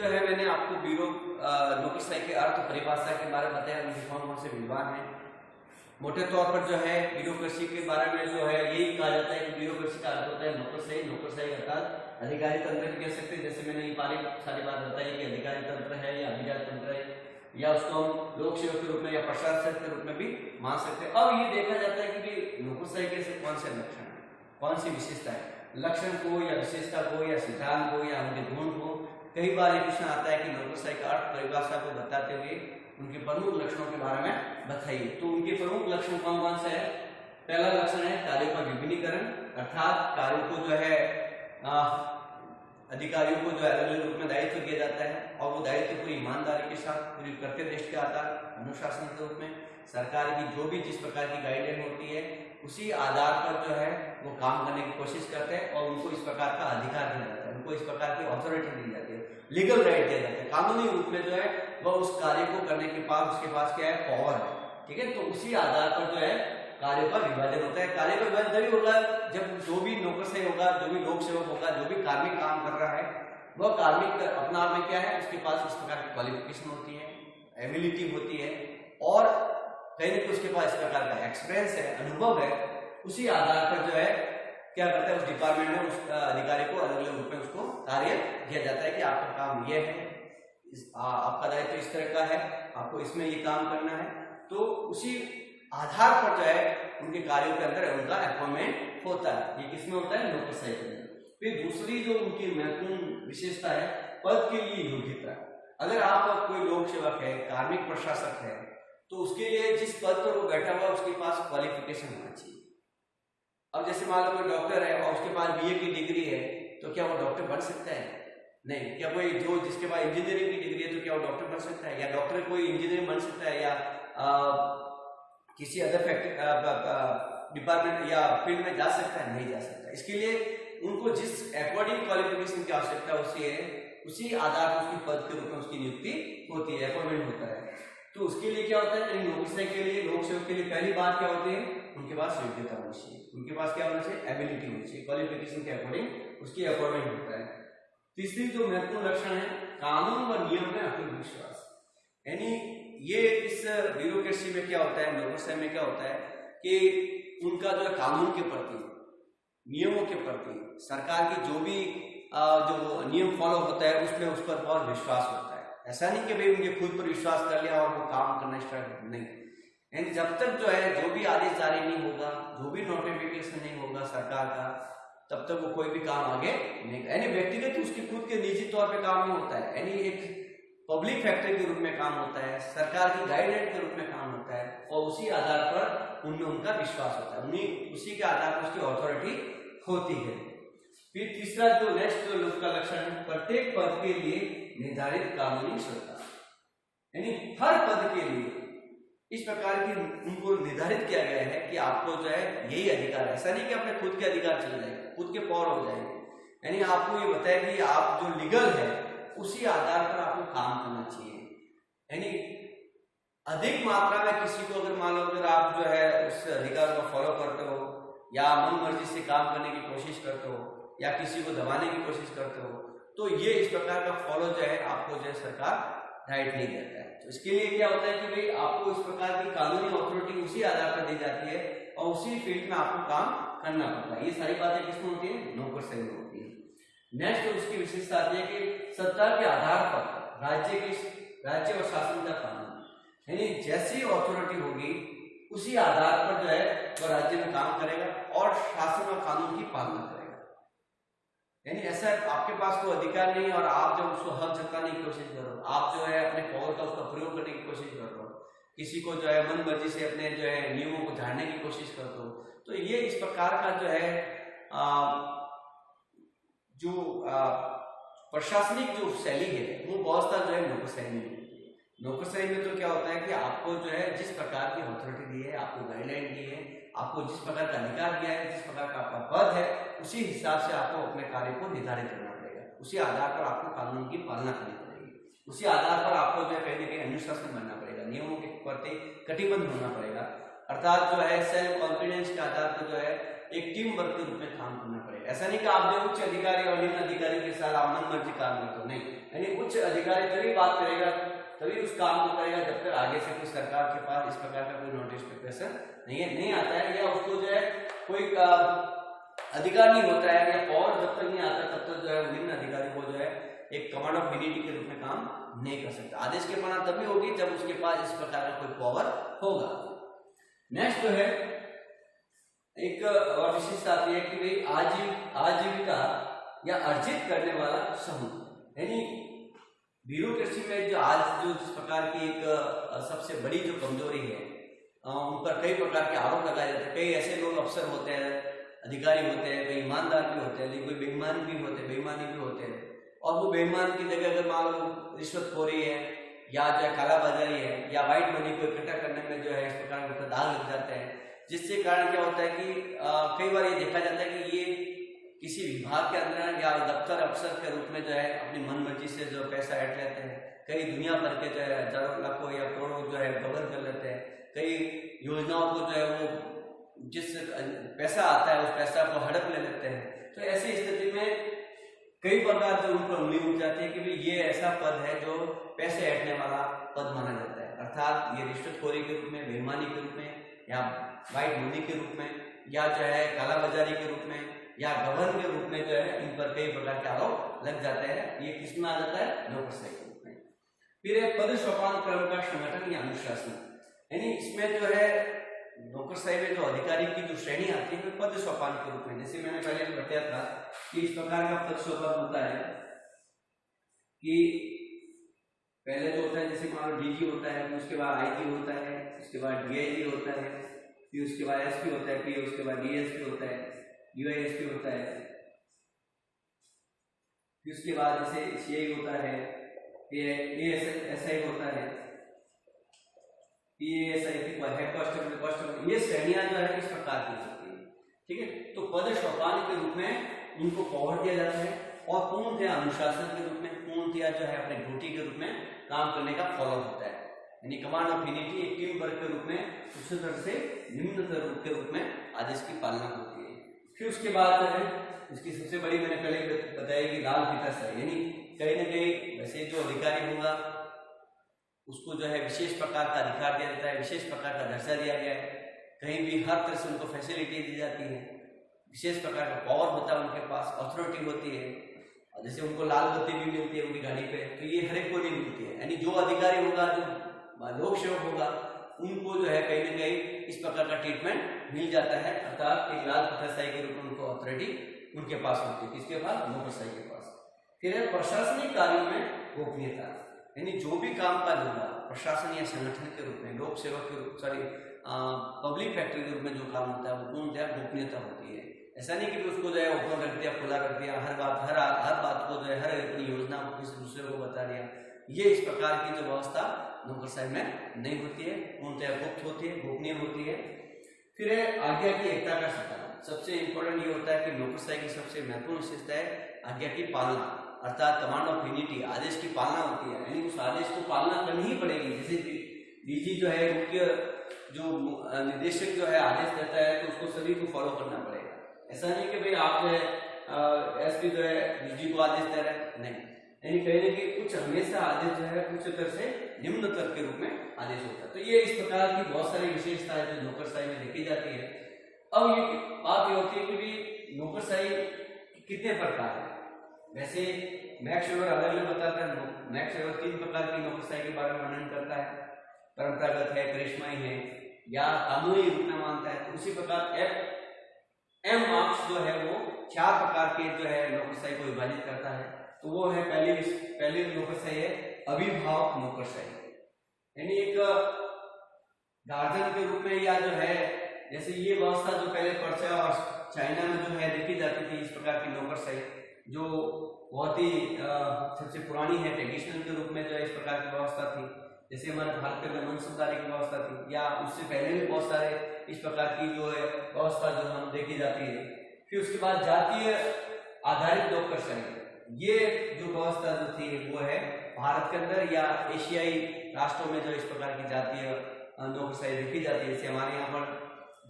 जो है मैंने आपको ब्यूरो नौकरशाही के अर्थ परिभाषा के बारे में बताया, उनके कौन से विभाग हैं। मोटे तौर पर जो है ब्यूरोक्रेसी के बारे में जो है यही कहा जाता है कि ब्यूरोक्रेसी का अर्थ होता है नौकरशाही। नौकरशाही अर्थात अधिकारी तंत्र भी कह सकते हैं, जैसे मैंने ये सारी बात बताई कि अधिकारी तंत्र है या अधिकारी तंत्र है, या उसको हम लोक सेवक के रूप में या प्रशासक के रूप में भी मान सकते हैं। अब ये देखा जाता है कि नौकरशाही के ऐसे कौन से लक्षण है, कौन सी विशेषता है, लक्षण को या विशेषता को या सिद्धांत को या उनके गुण को। कई बार ये प्रश्न आता है कि नौकरशाही का अर्थ परिभाषा को बताते हुए उनके प्रमुख लक्षणों के बारे में बताइए। तो उनके प्रमुख लक्षण कौन कौन से है? पहला लक्षण है कार्यों का विभिन्नीकरण, अर्थात कार्यों को जो है अधिकारियों को जो है अलग अलग रूप में दायित्व दिया जाता है और वो दायित्व पूरी ईमानदारी के साथ पूरी कर्तव्यनिष्ठ के आधार अनुशासन के रूप में सरकार की जो भी जिस प्रकार की गाइडलाइन होती है उसी आधार पर जो है वो काम करने की कोशिश करते हैं और उनको इस प्रकार का अधिकार दिया जाता है, उनको इस प्रकार की अथॉरिटी दी जाती है, लीगल राइट दिया जाता है। कानूनी रूप में जो है वह उस कार्य को करने के बाद उसके पास क्या है, पावर है। ठीक है, तो उसी आधार पर जो है कार्यों का विभाजन होता है। कार्य का विभाजन तभी होगा जब जो भी नौकरशाही होगा, जो भी लोक सेवक होगा, जो भी कार्मिक काम कर रहा है वह कार्मिक अपना आप में क्या है, उसके पास इस प्रकार की क्वालिफिकेशन होती है, एबिलिटी होती है और कहीं ना कहीं उसके पास इस प्रकार का एक्सपीरियंस है, अनुभव है। उसी आधार पर जो है क्या करता है, उस डिपार्टमेंट में उस अधिकारी को अलग अलग रूप में उसको कार्य दिया जाता है कि आपका काम ये है, आपका दायित्व इस तरह का है, आपको इसमें ये काम करना है। तो उसी आधार पर जो है उनके कार्यों के अंदर उनका अपॉइंटमेंट होता है। ये किसमें होता है, नौकरशाही के अंदर। फिर दूसरी जो उनकी महत्वपूर्ण विशेषता है, पद के लिए योग्यता। अगर आप कोई लोक सेवक है, कार्मिक प्रशासक है, तो उसके लिए जिस पद पर वो बैठा हुआ उसके पास क्वालिफिकेशन होना चाहिए। अब जैसे मान लो कोई डॉक्टर है और उसके पास बीए की डिग्री है, तो क्या वो डॉक्टर बन सकता है? नहीं। क्या कोई जो जिसके पास इंजीनियरिंग की डिग्री है तो क्या वो डॉक्टर बन सकता है? या डॉक्टर कोई इंजीनियर बन सकता है या किसी अदर डिपार्टमेंट या फील्ड में जा सकता है? नहीं जा सकता। इसके लिए उनको जिस अकॉर्डिंग क्वालिफिकेशन की आवश्यकता होती है उसी आधार पर उसकी पद के रूप में उसकी नियुक्ति होती है, अपॉइंटमेंट होता है। तो उसके लिए क्या होता है, नौकरशाही के लिए, लोक सेवक के लिए पहली बात क्या होती है, उनके पास योग्यता होनी चाहिए, उनके पास क्या होना चाहिए, एबिलिटी होनी चाहिए, क्वालिफिकेशन के अकॉर्डिंग उसकी अपॉइंटमेंट होता है। तीसरी जो महत्वपूर्ण लक्षण है, कानून व नियम में अटूट विश्वास। यानी ये इस ब्यूरोक्रेसी में क्या होता है, नौकरशाही में क्या होता है कि उनका जो है कानून के प्रति, नियमों के प्रति, सरकार की जो भी जो नियम फॉलो होता है उसमें उस पर बहुत विश्वास होता है। ऐसा नहीं कि भाई उनके खुद पर विश्वास कर लिया और वो काम करना स्टार्ट नहीं। यानी जब तक जो है जो भी आदेश जारी नहीं होगा, जो भी नोटिफिकेशन नहीं होगा सरकार का, तब तक वो कोई भी काम आगे नहीं। यानी व्यक्तिगत उसके खुद के निजी तौर पे काम नहीं होता है, यानी एक पब्लिक फैक्टर के रूप में काम होता है, सरकार की गाइडलाइन के रूप में काम होता है और उसी आधार पर उनमें उनका विश्वास होता है, उन्हीं उसी के आधार पर उसकी अथॉरिटी होती है। फिर तीसरा जो नेक्स्ट जो उसका लक्षण है, प्रत्येक पद के लिए निर्धारित कानूनी श्रद्धा। यानी हर पद के लिए इस प्रकार की उनको निर्धारित किया गया है कि आपको जो है यही अधिकार है। ऐसा नहीं कि अपने खुद के अधिकार चले जाएंगे, खुद के पावर हो जाएंगे। यानी आपको ये बताया कि आप जो लीगल है उसी आधार पर आपको काम करना चाहिए। यानी अधिक मात्रा में किसी को अगर मान लो अगर आप जो है उस अधिकार को फॉलो करते हो या मन मर्जी से काम करने की कोशिश करते हो या किसी को दबाने की कोशिश करते हो, तो ये इस प्रकार का फॉलो जो है आपको जो है सरकार राइट नहीं देता है। तो इसके लिए क्या होता है कि भाई आपको इस प्रकार की कानूनी अथॉरिटी उसी आधार पर दी जाती है और उसी फील्ड में आपको काम करना पड़ता है। ये सारी बातें किसमें होती है, नौकरशाही में होती है। नेक्स्ट उसकी विशेषता आती है कि सत्ता के आधार पर राज्य और शासन का कानून, यानी जैसी अथॉरिटी होगी उसी आधार पर जो है वह राज्य में काम करेगा और शासन और कानून की पालना करेगा। यानी ऐसा आपके पास कोई अधिकार नहीं और आप जब उसको हक जताने की कोशिश करो, आप जो है अपने पावर का उसका प्रयोग करने की कोशिश कर रहे हो, किसी को जो है मन मर्जी से अपने जो है नियमों को झाड़ने की कोशिश करते हो, तो ये इस प्रकार का जो है जो प्रशासनिक जो शैली है वो व्यवस्था जो है नौकरशाही में होती है। नौकरशाही में तो क्या होता है कि आपको जो है जिस प्रकार की अथॉरिटी दी है, आपको गाइडलाइन दी है, आपको जिस प्रकार का अधिकार दिया है, जिस प्रकार का आपका पद है, उसी हिसाब से आपको अपने कार्य को निर्धारित करना पड़ेगा। उसी आधार पर आपको कानून की पालना करनी पड़ेगी, उसी आधार पर आपको जो है कहीं ना कहीं अनुशासन बनना पड़ेगा, नियमों के प्रति कटिबद्ध होना पड़ेगा। अर्थात जो है सेल्फ कॉन्फिडेंस के आधार पर जो है एक टीम वर्क के रूप में काम करना पड़ेगा। ऐसा नहीं कि आप जो उच्च अधिकारी और निम्न अधिकारी के साथ आप मन मर्जी काम में तो नहीं, यानी उच्च अधिकारी तभी बात करेगा, तभी उस काम को करेगा जब तक आगे से कोई सरकार के पास इस प्रकार का कोई नोटिफिकेशन नहीं आता है, या उसको जो है कोई अधिकार नहीं होता है, या पावर जब तक नहीं आता तब तक जो है निम्न अधिकारी को जो है एक कमांड ऑफ यूनिटी के रूप में काम नहीं कर सकता। आदेश की पालना तभी होगी जब उसके पास इस प्रकार का कोई पावर होगा। नेक्स्ट जो है एक और विशेषता आती है कि भाई आजीविका या अर्जित करने वाला समूह, यानी ब्यूरोक्रेसी में जो आज जो इस प्रकार की एक सबसे बड़ी जो कमजोरी है, उन पर कई प्रकार के आरोप लगाए जाते हैं। कई ऐसे लोग अफसर होते हैं, अधिकारी होते हैं, कई ईमानदार भी होते हैं, लेकिन कोई बेईमानी भी होते हैं, और वो बेईमान की जगह अगर मान लो रिश्वतखोरी है या जो है कालाबाजारी है या व्हाइट मनी को इकट्ठा करने में जो है इस प्रकार के दाग लग जाते हैं, जिससे कारण क्या होता है कि कई बार ये देखा जाता है कि ये किसी विभाग के अंदर या दफ्तर अफसर के रूप में जो है अपनी मन मर्जी से जो पैसा ऐंठ लेते हैं, कई दुनिया भर के जो है हजारों लाखों या करोड़ों जो है गवर्न कर लेते हैं, कई योजनाओं को जो है वो जिस पैसा आता है उस पैसा को हड़प ले लेते हैं। तो ऐसी स्थिति में कई प्रकार से उन पर उंगली उठ जाती है कि भाई ये ऐसा पद है जो पैसे ऐंठने वाला पद माना जाता है, अर्थात ये रिश्वतखोरी के रूप में, बेईमानी के रूप में या व्हाइट मनी के रूप में या जो है कालाबाजारी के रूप में या गबन के रूप में जो है इन पर कई प्रकार के आरोप लग जाते हैं। ये किसमें आ जाता है? नौकरशाही के रूप में। फिर है पद सोपान क्रम का संगठन या अनुशासन, यानी इसमें जो है नौकरशाही में जो अधिकारी की जो श्रेणी आती है पद सोपान के रूप में, जैसे मैंने पहले बताया था कि इस प्रकार का पद सोपान होता है कि पहले जो होता है जैसे मान लो डीजी होता है, उसके बाद आईजी होता है, उसके बाद डीआईजी होता है, फिर उसके बाद एसपी होता है, फिर उसके बाद डीएसपी होता है, डीवाईएसपी होता है, फिर उसके बाद जैसे सीआई होता है, फिर एएसआई होता है, ये श्रेणियां जो है इस प्रकार की होती है। ठीक है, तो पद सोपान के रूप में इनको पावर दिया जाता है और पूर्णतया अनुशासन के रूप में, पूर्णतया जो है अपने ड्यूटी के रूप में काम करने का फॉलो होता है, यानी कमांड ऑफ यूनिटी एक टीम वर्क के रूप में उच्चतर से निम्नतर रूप के रूप में आदेश की पालना होती है। फिर उसके बाद जो है इसकी सबसे बड़ी मैंने पहले बताया कि लाल फीता है, यानी कहीं ना कहीं वैसे जो अधिकारी होगा उसको जो है विशेष प्रकार का अधिकार दिया जाता है, विशेष प्रकार का दर्जा दिया गया है, कहीं भी हर तरह से उनको फैसिलिटी दी जाती है, विशेष प्रकार का पावर होता है उनके पास, अथॉरिटी होती है, जैसे उनको लाल बत्ती भी मिलती है उनकी गाड़ी पे, तो ये हर एक को नहीं मिलती है। यानी जो अधिकारी होगा, जो लोक सेवक होगा, उनको जो है कहीं ना कहीं इस प्रकार का ट्रीटमेंट मिल जाता है, अर्थात एक लाल फीताशाही के रूप में उनको अथॉरिटी उनके पास होती है। किसके पास? नौकरशाही के पास। फिर है प्रशासनिक कार्यों में गोपनीयता, यानी जो भी काम काज होगा प्रशासन या संगठन के रूप में, लोक सेवक के रूप पब्लिक फैक्ट्री के रूप में जो काम होता है वो पूर्णतः गोपनीयता होती है। ऐसा नहीं कि उसको जो है ओपन रख दिया, खुला रख दिया, हर बात को जो है हर अपनी योजना को किसी दूसरे को बता दिया, ये इस प्रकार की जो व्यवस्था नौकरशाही में नहीं होती है, पूर्णतः गुप्त होती है, गोपनीय होती है। फिर है आज्ञा की एकता का सत्ता, सबसे इंपॉर्टेंट ये होता है कि नौकरशाही की सबसे महत्वपूर्ण विशेषता है आज्ञा की पालना, अर्थात कमांड ऑफ यूनिटी, आदेश की पालना होती है, यानी उस आदेश को पालना करनी ही पड़ेगी। जैसे डीजी जो है मुख्य जो निदेशक जो है आदेश देता है तो उसको सभी को फॉलो करना पड़ेगा। ऐसा नहीं कि भाई आप जो है एसपी जो है डीजी को आदेश दे रहे हैं, नहीं, यानी कहने की कुछ हमेशा आदेश जो है उच्चतर से निम्नतर के रूप में आदेश होता है। तो ये इस प्रकार की बहुत सारी विशेषताएं जो नौकरशाही में देखी जाती है। अब ये बात ये होती है कि भाई नौकरशाही कितने प्रकार है। वैसे मैक्स वेबर अलग अलग बताता है, मैक्स वेबर 3 प्रकार की नौकरशाही के बारे में वर्णन करता है, परंपरागत है, करिश्माई है या कानूनी रूप में मानता है। तो उसी प्रकार एम मार्क्स जो है वो 4 प्रकार के जो है नौकरशाही को विभाजित करता है। तो वो है पहली नौकरशाही है अभिभावक नौकरशाही, यानी एक गार्जियन के रूप में, या जो है जैसे ये व्यवस्था जो पहले पर्शिया और चाइना में जो है देखी जाती थी, इस प्रकार की नौकरशाही जो बहुत ही सबसे पुरानी है, ट्रेडिशनल के रूप में जो है इस प्रकार की व्यवस्था थी। जैसे हमारे भारत में मनसबदारी की व्यवस्था थी, या उससे पहले भी बहुत सारे इस प्रकार की जो है व्यवस्था जो हम देखी जाती है। फिर उसके बाद जातीय आधारित नौकरशाही, ये जो व्यवस्था जो थी वो है भारत के अंदर या एशियाई राष्ट्रों में जो इस प्रकार की जातीय नौकरशाही देखी जाती है। जैसे हमारे यहाँ पर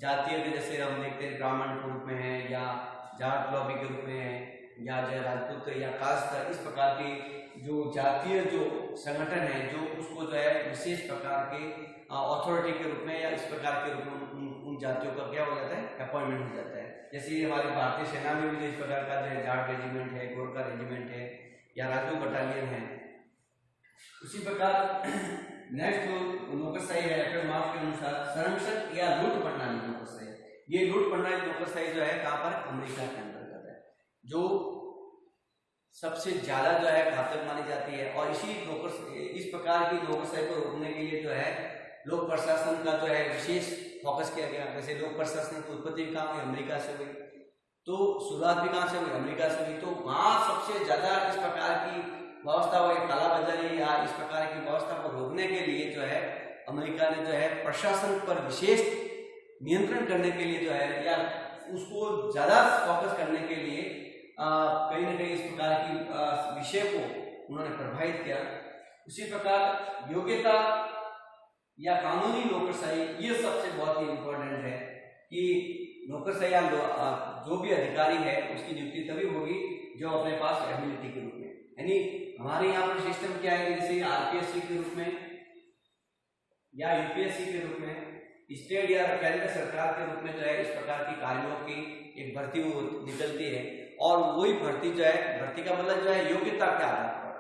जातीय के जैसे हम देखते हैं ब्राह्मण के रूप में है, या जाट लॉबी के रूप में है, या जो राजपूत या कास्ट, इस प्रकार की जो जातीय जो संगठन है जो उसको जो है विशेष प्रकार के अथॉरिटी के रूप में या इस प्रकार के रूप में उन जातियों का क्या हो जाता है, अपॉइंटमेंट हो जाता है। जैसे हमारे भारतीय सेना में भी इस प्रकार का जो है जाट रेजिमेंट है, गोरखा रेजिमेंट है, या राजू बटालियन है। उसी प्रकार नेक्स्ट जो नौकरशाही है एफएम मार्क्स के अनुसार संरक्षक या लूट प्रणाली नौकरशाही। ये लूट प्रणाली नौकरशाही जो है कहाँ पर, अमेरिका के अंतर्गत है, जो सबसे ज्यादा जो है घातक मानी जाती है। और इस प्रकार की नौकरशाही को रोकने के लिए जो है लोक प्रशासन का जो है विशेष फोकस किया गया। जैसे लोक प्रशासन की उत्पत्ति कहाँ हुई, अमेरिका से हुई, तो शुरुआत भी कहाँ से हुई, अमेरिका से हुई। तो वहाँ सबसे ज्यादा इस प्रकार की व्यवस्था हो, कालाबाजारी या इस प्रकार की व्यवस्था को रोकने के लिए जो है अमेरिका ने जो है प्रशासन पर विशेष नियंत्रण करने के लिए जो है, या उसको ज्यादा फोकस करने के लिए कहीं ना कहीं इस प्रकार की विषय को उन्होंने प्रभावित किया। उसी प्रकार योग्यता या कानूनी नौकरशाही, ये सबसे बहुत ही इम्पोर्टेंट है कि नौकरशाही या जो भी अधिकारी है उसकी नियुक्ति तभी होगी जो अपने पास एबिलिटी के रूप में, यानी हमारे यहाँ पर सिस्टम क्या है, जैसे आरपीएससी के रूप में या यूपीएससी के रूप में, स्टेट या केंद्र सरकार के रूप में जो है इस प्रकार की कार्यों की एक भर्ती निकलती है। और वही भर्ती जो है, भर्ती का मतलब जो है योग्यता के आधार पर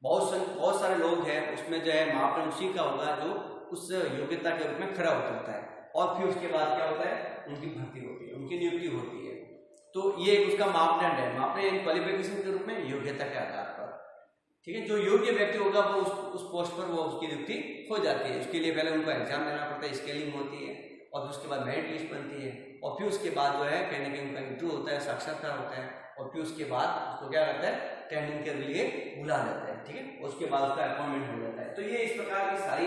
बहुत सारे लोग हैं, उसमें जो है मापदंड उसी का होगा जो उस योग्यता के रूप में खड़ा होता है। और फिर उसके बाद क्या होता है, उनकी भर्ती होती है, उनकी नियुक्ति होती है। तो ये उसका मापदंड है, मापदंड क्वालिफिकेशन के रूप में योग्यता के आधार पर, ठीक है। जो योग्य व्यक्ति होगा वो उस पोस्ट पर वो उसकी नियुक्ति हो जाती है। उसके लिए पहले उनको एग्जाम देना पड़ता है, स्केलिंग होती है, और उसके बाद मेरिट लिस्ट बनती है, और फिर उसके बाद जो है कहीं ना कहीं उनका इंटरव्यू होता है, साक्षात्कार होता है, और फिर उसके बाद उसको क्या करता है, ट्रेनिंग के लिए बुला लेता है, ठीक है। उसके बाद उसका अपॉइंटमेंट हो जाता है। तो ये इस प्रकार की सारी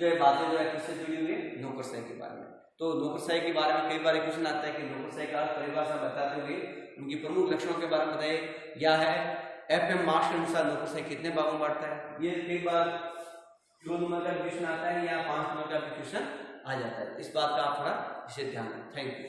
जो है बातें जो है किससे जुड़ी हुई है, नौकरशाही के बारे में। तो नौकरशाही के बारे में कई बार क्वेश्चन आता है कि नौकरशाही का परिभाषा बताते हुए उनकी प्रमुख लक्षणों के बारे में बताइए, क्या है, एफएम मार्क्स के अनुसार नौकरशाही कितने भागों में बांटता है। ये कई बार 2 नंबर का क्वेश्चन आता है या 5 नंबर का क्वेश्चन आ जाता है। इस बात का आप थोड़ा इसे ध्यान दें। Thank you.